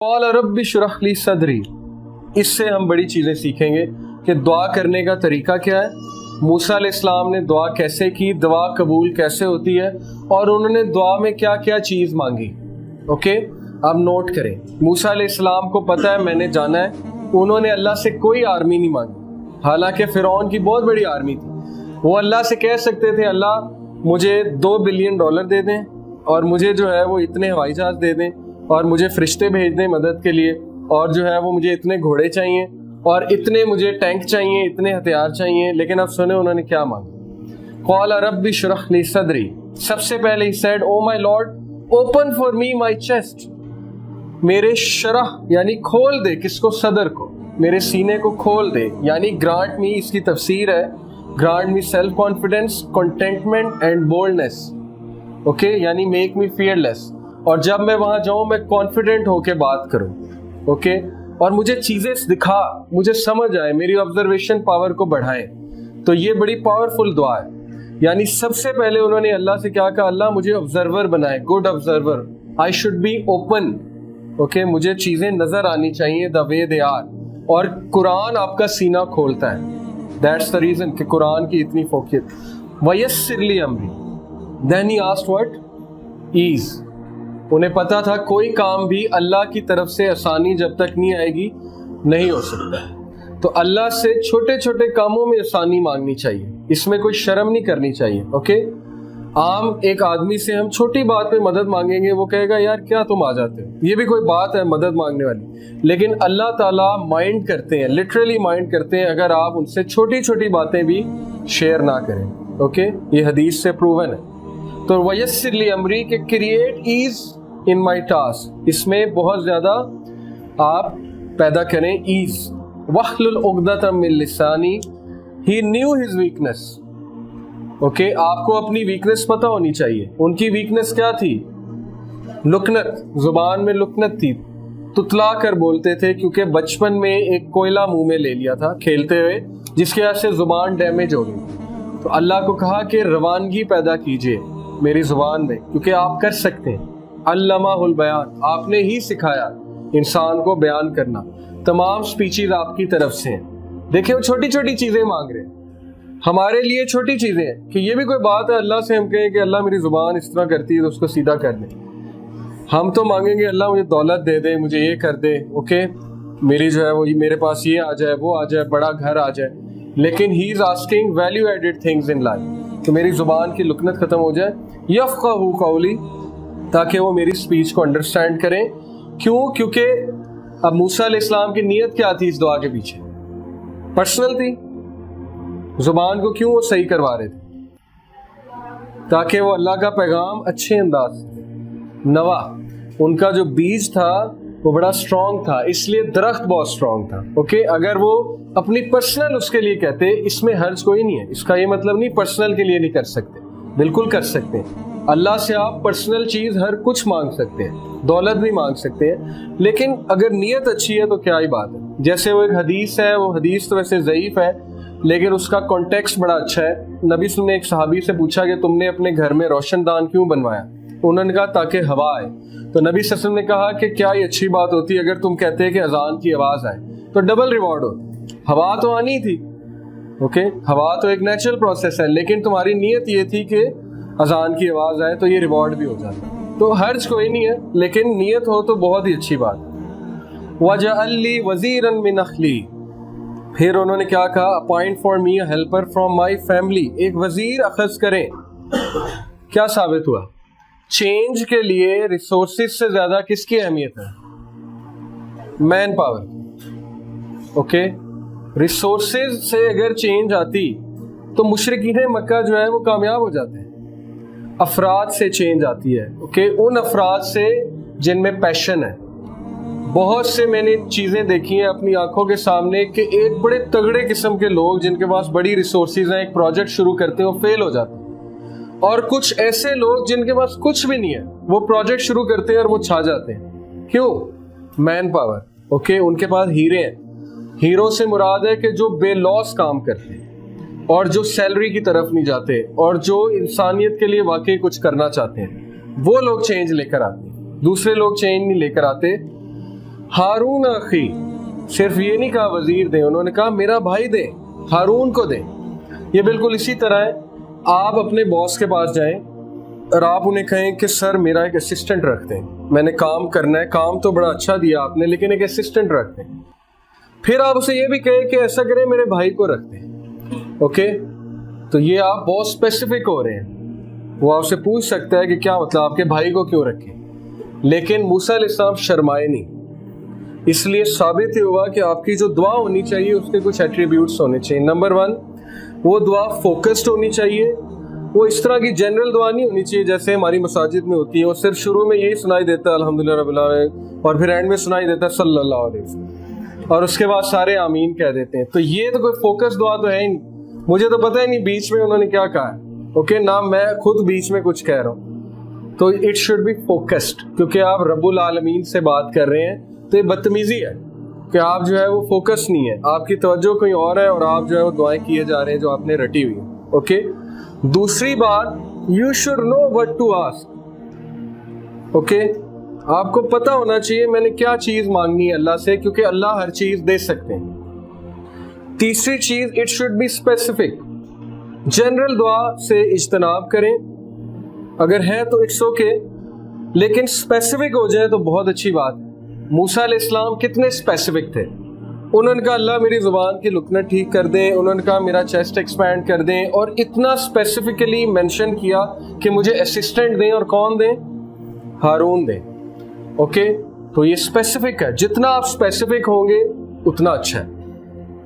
قال رب اشرح لی صدری، اس سے ہم بڑی چیزیں سیکھیں گے کہ دعا کرنے کا طریقہ کیا ہے، موسیٰ علیہ السلام نے دعا کیسے کی، دعا قبول کیسے ہوتی ہے، اور انہوں نے دعا میں کیا کیا چیز مانگی۔ اوکے، اب نوٹ کریں، موسیٰ علیہ السلام کو پتہ ہے میں نے جانا ہے، انہوں نے اللہ سے کوئی آرمی نہیں مانگی، حالانکہ فرعون کی بہت بڑی آرمی تھی۔ وہ اللہ سے کہہ سکتے تھے اللہ مجھے $2 بلین دے دیں، اور مجھے جو ہے وہ اتنے ہوائی جہاز دے دیں، اور مجھے فرشتے بھیج دیں مدد کے لیے، اور جو ہے وہ مجھے اتنے گھوڑے چاہیے، اور اتنے مجھے ٹینک چاہیے، اتنے ہتھیار چاہیے۔ لیکن اب سنیں انہوں نے کیا مانگا۔ قال رب اشرح لی صدری، سب سے پہلے he said oh my Lord open for me my chest، میرے شرح یعنی کھول دے، کس کو؟ صدر کو، میرے سینے کو کھول دے، یعنی گرانٹ می، اس کی تفسیر ہے grant me self confidence, contentment and boldness, okay, یعنی میک می فیئر لیس، اور جب میں وہاں جاؤں میں کانفیڈنٹ ہو کے بات کروں، اوکے، اور مجھے چیزیں دکھا، مجھے سمجھ آئے، میری آبزرویشن پاور کو بڑھائے۔ تو یہ بڑی پاورفل دعا ہے، یعنی سب سے پہلے انہوں نے اللہ سے کیا کہا، اللہ مجھے آبزرور بنائے، good observer, I should be open, okay, مجھے چیزیں نظر آنی چاہیے دا وے دے آر، اور قرآن آپ کا سینہ کھولتا ہے، دیٹس دا ریزن کہ قرآن کی اتنی فوقیت۔ وَيَسِّرْ لِي أَمْرِي، then he asked what؟ ease۔ انہیں پتا تھا کوئی کام بھی اللہ کی طرف سے آسانی جب تک نہیں آئے گی نہیں ہو سکتا، تو اللہ سے چھوٹے چھوٹے کاموں میں آسانی مانگنی چاہیے، اس میں کوئی شرم نہیں کرنی چاہیے، اوکے۔ عام ایک آدمی سے ہم چھوٹی بات پہ مدد مانگیں گے، وہ کہے گا یار کیا تم آ جاتے ہو، یہ بھی کوئی بات ہے مدد مانگنے والی، لیکن اللہ تعالیٰ مائنڈ کرتے ہیں، لٹرلی مائنڈ کرتے ہیں اگر آپ ان سے چھوٹی چھوٹی باتیں بھی شیئر نہ کریں، اوکے، یہ حدیث سے پروون ہے۔ تو وَيَسِّرْ لِي أَمْرِي کہ کریٹ ایز ان مائی ٹاسک، اس میں بہت زیادہ آپ پیدا کریں ایز۔ وَاحْلُلْ عُقْدَةً مِّن لِّسَانِي، he knew his weakness، okay, آپ کو اپنی ویکنس پتہ ہونی چاہیے۔ ان کی ویکنس کیا تھی؟ لکنت، زبان میں لکنت تھی، تتلا کر بولتے تھے، کیونکہ بچپن میں ایک کوئلہ منہ میں لے لیا تھا کھیلتے ہوئے، جس کی وجہ سے زبان ڈیمیج ہو گئی۔ تو اللہ کو کہا کہ روانگی پیدا کیجئے میری زبان میں، کیونکہ آپ کر سکتے ہیں۔ علمہ البیان، آپ نے ہی سکھایا انسان کو بیان کرنا، تمام سپیچز آپ کی طرف سے ہیں۔ دیکھیں وہ چھوٹی چھوٹی چیزیں مانگ رہے ہیں، ہمارے لیے چھوٹی چیزیں ہیں کہ یہ بھی کوئی بات ہے اللہ سے ہم کہیں کہ اللہ میری زبان اس طرح کرتی ہے تو اس کو سیدھا کر دیں۔ ہم تو مانگیں گے اللہ مجھے دولت دے دے، مجھے یہ کر دے، اوکے، میری جو ہے وہ میرے پاس یہ آ جائے، وہ آ جائے، بڑا گھر آ جائے، لیکن he is asking value added things in life, کہ میری زبان کی لکنت ختم ہو جائے، یفقہوا قولی، تاکہ وہ میری سپیچ کو انڈرسٹینڈ کریں۔ کیوں؟ کیونکہ اب موسیٰ علیہ السلام کی نیت کیا تھی اس دعا کے پیچھے؟ پرسنل تھی، زبان کو کیوں وہ صحیح کروا رہے تھے؟ تاکہ وہ اللہ کا پیغام اچھے انداز سے نوا، ان کا جو بیج تھا وہ بڑا اسٹرانگ تھا، اس لیے درخت بہت اسٹرانگ تھا، اوکے۔ اگر وہ اپنی پرسنل اس کے لیے کہتے، اس میں حرج کوئی نہیں ہے، اس کا یہ مطلب نہیں پرسنل کے لیے نہیں کر سکتے، بالکل کر سکتے ہیں۔ اللہ سے آپ پرسنل چیز ہر کچھ مانگ سکتے ہیں، دولت بھی مانگ سکتے ہیں، لیکن اگر نیت اچھی ہے تو کیا ہی بات ہے۔ جیسے وہ ایک حدیث ہے، وہ حدیث تو ویسے ضعیف ہے لیکن اس کا کانٹیکسٹ بڑا اچھا ہے۔ نبی صلی اللہ علیہ وسلم نے ایک صحابی سے پوچھا کہ تم نے اپنے گھر میں روشن دان کیوں بنوایا؟ انہوں نے کہا تاکہ ہوا آئے۔ تو نبی صلی اللہ علیہ وسلم نے کہا کہ کیا یہ اچھی بات ہوتی ہے اگر تم کہتے کہ اذان کی آواز آئے تو ڈبل ریوارڈ ہوتا؟ ہوا تو آنی تھی، اوکے، ہوا تو ایک نیچرل پروسیس ہے، لیکن تمہاری نیت یہ تھی کہ اذان کی آواز آئے تو یہ ریوارڈ بھی ہو جاتا ہے، تو حرج کوئی نہیں ہے، لیکن نیت ہو تو بہت ہی اچھی بات۔ وَجَعَلْ لِي وَزِيرًا مِّنْ أَخْلِي، پھر انہوں نے کیا کہا، appoint for me a helper from my family, ایک وزیر اخذ کریں۔ کیا ثابت ہوا؟ چینج کے لیے ریسورسز سے زیادہ کس کی اہمیت ہے؟ Man power, okay. ریسورسز سے اگر چینج آتی تو مشرکین مکہ جو ہے وہ کامیاب ہو جاتے ہیں۔ افراد سے چینج آتی ہے، اوکے، ان افراد سے جن میں پیشن ہے۔ بہت سے میں نے چیزیں دیکھی ہیں اپنی آنکھوں کے سامنے کہ ایک بڑے تگڑے قسم کے لوگ جن کے پاس بڑی ریسورسز ہیں، ایک پروجیکٹ شروع کرتے ہیں وہ فیل ہو جاتے ہیں، اور کچھ ایسے لوگ جن کے پاس کچھ بھی نہیں ہے وہ پروجیکٹ شروع کرتے ہیں اور وہ چھا جاتے ہیں۔ کیوں؟ مین پاور، اوکے، ان کے پاس ہیرے ہیں۔ ہیرو سے مراد ہے کہ جو بے لوس کام کرتے ہیں اور جو سیلری کی طرف نہیں جاتے اور جو انسانیت کے لیے واقعی کچھ کرنا چاہتے ہیں، وہ لوگ چینج لے کر آتے ہیں، دوسرے لوگ چینج نہیں لے کر آتے۔ ہارون اخی، صرف یہ نہیں کہا وزیر دیں، انہوں نے کہا میرا بھائی دیں، ہارون کو دیں۔ یہ بالکل اسی طرح ہے، آپ اپنے باس کے پاس جائیں اور آپ انہیں کہیں کہ سر میرا ایک اسسٹنٹ رکھ دیں، میں نے کام کرنا ہے، کام تو بڑا اچھا دیا آپ نے لیکن ایک اسسٹنٹ رکھ دیں۔ پھر آپ اسے یہ بھی کہیں کہ ایسا کریں میرے بھائی کو رکھ دیں، اوکے؟ تو یہ آپ بہت اسپیسیفک ہو رہے ہیں، وہ آپ سے پوچھ سکتا ہے کہ کیا مطلب آپ کے بھائی کو کیوں رکھیں، لیکن موسیٰ علیہ السلام شرمائے نہیں۔ اس لیے ثابت ہی ہوا کہ آپ کی جو دعا ہونی چاہیے اس کے کچھ ایٹریبیوٹس ہونے چاہیے۔ نمبر 1، وہ دعا فوکسڈ ہونی چاہیے، وہ اس طرح کی جنرل دعا نہیں ہونی چاہیے جیسے ہماری مساجد میں ہوتی ہے، وہ صرف شروع میں یہی سنائی دیتا ہے الحمدللہ رب العالمین، اور پھر اینڈ میں سنائی دیتا ہے صلی اللہ علیہ وسلم، اور اس کے بعد سارے آمین کہہ دیتے ہیں۔ تو یہ تو کوئی فوکس دعا تو ہے ہی نہیں، مجھے تو پتہ ہی نہیں بیچ میں انہوں نے کیا کہا ہے، اوکے؟ نہ میں خود بیچ میں کچھ کہہ رہا ہوں۔ تو اٹ شوڈ بی فوکسڈ، کیونکہ آپ رب العالمین سے بات کر رہے ہیں، تو یہ بدتمیزی ہے کہ آپ جو ہے وہ فوکس نہیں ہے، آپ کی توجہ کوئی اور ہے اور آپ جو ہے وہ دعائیں کیے جا رہے ہیں جو آپ نے رٹی ہوئی ہیں، اوکے؟ دوسری بات، you should know what to ask, okay? آپ کو پتہ ہونا چاہیے میں نے کیا چیز مانگنی ہے اللہ سے، کیونکہ اللہ ہر چیز دے سکتے ہیں۔ تیسری چیز، it should be specific, general دعا سے اجتناب کریں، اگر ہے تو اٹس اوکے، لیکن اسپیسیفک ہو جائے تو بہت اچھی بات ہے۔ موسیٰ علیہ السلام کتنے اسپیسیفک تھے، انہوں نے کہا اللہ میری زبان کی لکنت ٹھیک کر دیں، انہوں نے کہا میرا چیسٹ ایکسپینڈ کر دیں، اور اتنا اسپیسیفکلی مینشن کیا کہ مجھے اسسٹنٹ دیں، اور کون دیں؟ ہارون دیں، اوکے؟ تو یہ اسپیسیفک ہے، جتنا آپ اسپیسیفک ہوں گے اتنا اچھا ہے۔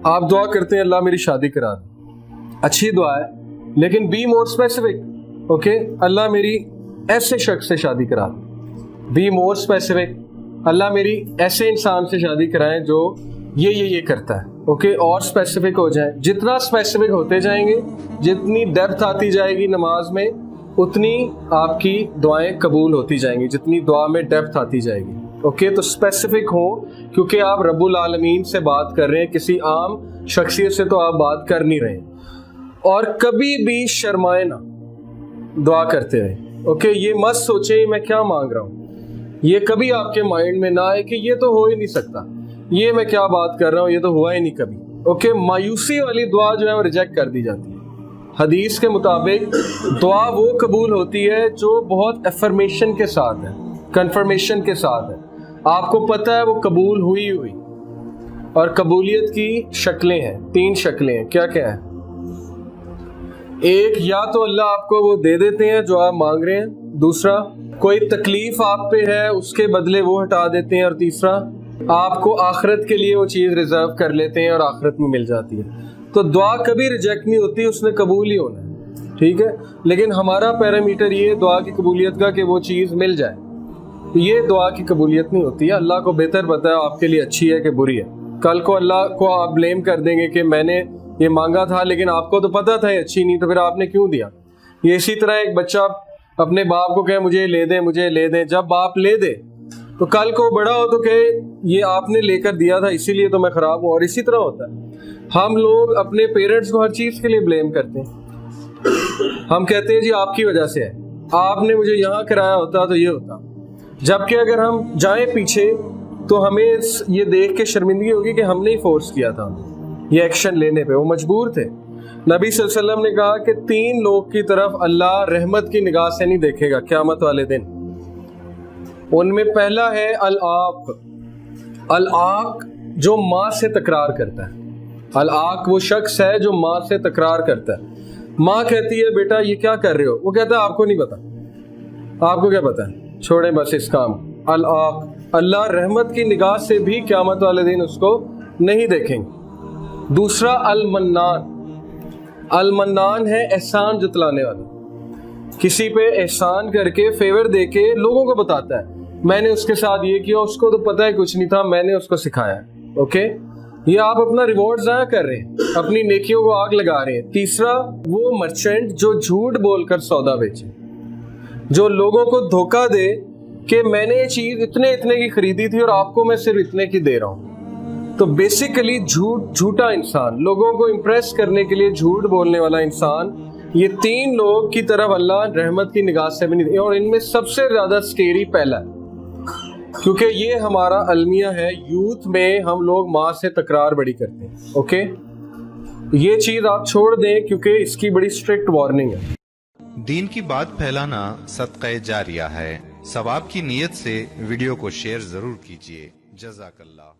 آپ دعا کرتے ہیں اللہ میری شادی کرا دیں، اچھی دعا ہے، لیکن بی مور اسپیسیفک، اوکے؟ اللہ میری ایسے شخص سے شادی کرا دیں، بی مور اسپیسیفک، اللہ میری ایسے انسان سے شادی کرائیں جو یہ کرتا ہے، اوکے؟ اور اسپیسیفک ہو جائیں، جتنا اسپیسیفک ہوتے جائیں گے، جتنی ڈیپتھ آتی جائے گی نماز میں، اتنی آپ کی دعائیں قبول ہوتی جائیں گی، جتنی دعا میں ڈیپتھ آتی جائے گی، اوکے؟ تو اسپیسیفک ہوں، کیونکہ آپ رب العالمین سے بات کر رہے ہیں، کسی عام شخصیت سے تو آپ بات کر نہیں رہے ہیں۔ اور کبھی بھی شرمائے نہ دعا کرتے ہوئے، اوکے؟ یہ مت سوچیں میں کیا مانگ رہا ہوں، یہ کبھی آپ کے مائنڈ میں نہ آئے کہ یہ تو ہو ہی نہیں سکتا، یہ میں کیا بات کر رہا ہوں، یہ تو ہوا ہی نہیں کبھی، اوکے؟ مایوسی والی دعا جو ہے وہ ریجیکٹ کر دی جاتی ہے۔ حدیث کے مطابق دعا وہ قبول ہوتی ہے جو بہت افرمیشن کے ساتھ ہے، کنفرمیشن کے ساتھ ہے، آپ کو پتہ ہے وہ قبول ہوئی۔ اور قبولیت کی شکلیں ہیں، 3 شکلیں ہیں، کیا کیا ہے؟ ایک، یا تو اللہ آپ کو وہ دے دیتے ہیں جو آپ مانگ رہے ہیں، دوسرا کوئی تکلیف آپ پہ ہے اس کے بدلے وہ ہٹا دیتے ہیں، اور تیسرا آپ کو آخرت کے لیے وہ چیز ریزرو کر لیتے ہیں اور آخرت میں مل جاتی ہے۔ تو دعا کبھی ریجیکٹ نہیں ہوتی، اس نے قبول ہی ہونا ہے، ٹھیک ہے؟ لیکن ہمارا پیرامیٹر یہ دعا کی قبولیت کا کہ وہ چیز مل جائے، یہ دعا کی قبولیت نہیں ہوتی ہے۔ اللہ کو بہتر پتہ ہے آپ کے لیے اچھی ہے کہ بری ہے، کل کو اللہ کو آپ بلیم کر دیں گے کہ میں نے یہ مانگا تھا لیکن آپ کو تو پتہ تھا یہ اچھی نہیں، تو پھر آپ نے کیوں دیا؟ یہ اسی طرح ایک بچہ اپنے باپ کو کہے مجھے لے دیں، مجھے لے دیں، جب باپ لے دے تو کل کو بڑا ہو تو کہے یہ آپ نے لے کر دیا تھا اسی لیے تو میں خراب ہوں، اور اسی طرح ہوتا ہے۔ ہم لوگ اپنے پیرنٹس کو ہر چیز کے لیے بلیم کرتے ہیں، ہم کہتے ہیں جی آپ کی وجہ سے ہے، آپ نے مجھے یہاں کرایا ہوتا تو یہ ہوتا، جبکہ اگر ہم جائیں پیچھے تو ہمیں یہ دیکھ کے شرمندگی ہوگی کہ ہم نے ہی فورس کیا تھا یہ ایکشن لینے پہ، وہ مجبور تھے۔ نبی صلی اللہ علیہ وسلم نے کہا کہ 3 لوگ کی طرف اللہ رحمت کی نگاہ سے نہیں دیکھے گا قیامت والے دن، ان میں پہلا ہے العاق، العاق جو ماں سے تکرار کرتا ہے، العاق وہ شخص ہے جو ماں سے تکرار کرتا ہے، ماں کہتی ہے بیٹا یہ کیا کر رہے ہو، وہ کہتا ہے آپ کو نہیں پتا، آپ کو کیا پتا ہے، چھوڑیں بس اس کام۔ العاق، اللہ رحمت کی نگاہ سے بھی قیامت والے دن اس کو نہیں دیکھیں گے۔ دوسرا المنان، المنان ہے احسان جتلانے والا، کسی پہ احسان کر کے فیور دے کے لوگوں کو بتاتا ہے میں نے اس کے ساتھ یہ کیا، اس کو تو پتہ ہے کچھ نہیں تھا، میں نے اس کو سکھایا، اوکے؟ یہ آپ اپنا ریوارڈ ضائع کر رہے ہیں، اپنی نیکیوں کو آگ لگا رہے ہیں۔ تیسرا وہ مرچنٹ جو جھوٹ بول کر سودا بیچے، جو لوگوں کو دھوکہ دے کہ میں نے یہ چیز اتنے کی خریدی تھی اور آپ کو میں صرف اتنے کی دے رہا ہوں۔ تو بیسیکلی جھوٹا انسان، لوگوں کو امپریس کرنے کے لیے جھوٹ بولنے والا انسان، یہ 3 لوگ کی طرف اللہ رحمت کی نگاہ سے بھی نہیں، اور ان میں سب سے زیادہ سکیری پہلا ہے، کیونکہ یہ ہمارا المیہ ہے. یوتھ میں ہم لوگ ماں سے تکرار بڑی کرتے ہیں. اوکے, یہ چیز آپ چھوڑ دیں کیونکہ اس کی بڑی اسٹرکٹ وارننگ ہے. دین کی بات پھیلانا صدقہ جاریہ ہے. ثواب کی نیت سے ویڈیو کو شیئر ضرور کیجیے. جزاک اللہ.